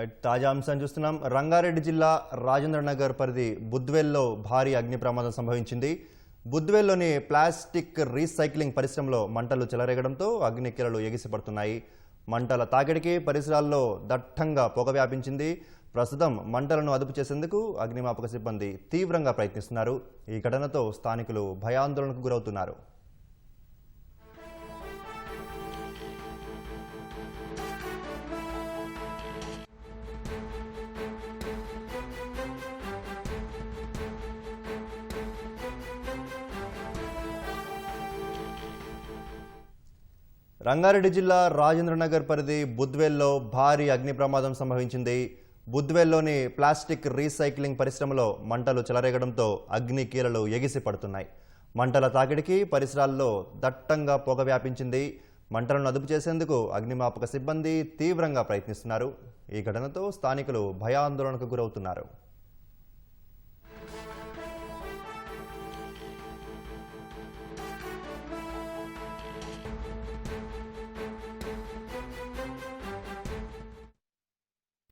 తాజా అంశాన్ని చూస్తున్నాం. రంగారెడ్డి జిల్లా రాజేంద్ర నగర్ పరిధి బుద్వేల్లో భారీ అగ్ని ప్రమాదం సంభవించింది. బుద్వేల్లోని ప్లాస్టిక్ రీసైక్లింగ్ పరిశ్రమలో మంటలు చెలరేగడంతో అగ్నికిరలు ఎగిసిపడుతున్నాయి. మంటల తాకిడికి పరిసరాల్లో దట్టంగా పొగ వ్యాపించింది. ప్రస్తుతం మంటలను అదుపు చేసేందుకు అగ్నిమాపక సిబ్బంది తీవ్రంగా ప్రయత్నిస్తున్నారు. ఈ ఘటనతో స్థానికులు భయాందోళనకు గురవుతున్నారు. రంగారెడ్డి జిల్లా రాజేంద్ర నగర్ పరిధి బుద్వేల్లో భారీ అగ్ని ప్రమాదం సంభవించింది. బుద్వేల్లోని ప్లాస్టిక్ రీసైక్లింగ్ పరిశ్రమలో మంటలు చెలరేగడంతో అగ్ని కీలలు ఎగిసి పడుతున్నాయి. మంటల తాకిడికి పరిసరాల్లో దట్టంగా పొగ వ్యాపించింది. మంటలను అదుపు చేసేందుకు అగ్నిమాపక సిబ్బంది తీవ్రంగా ప్రయత్నిస్తున్నారు. ఈ ఘటనతో స్థానికులు భయాందోళనకు గురవుతున్నారు.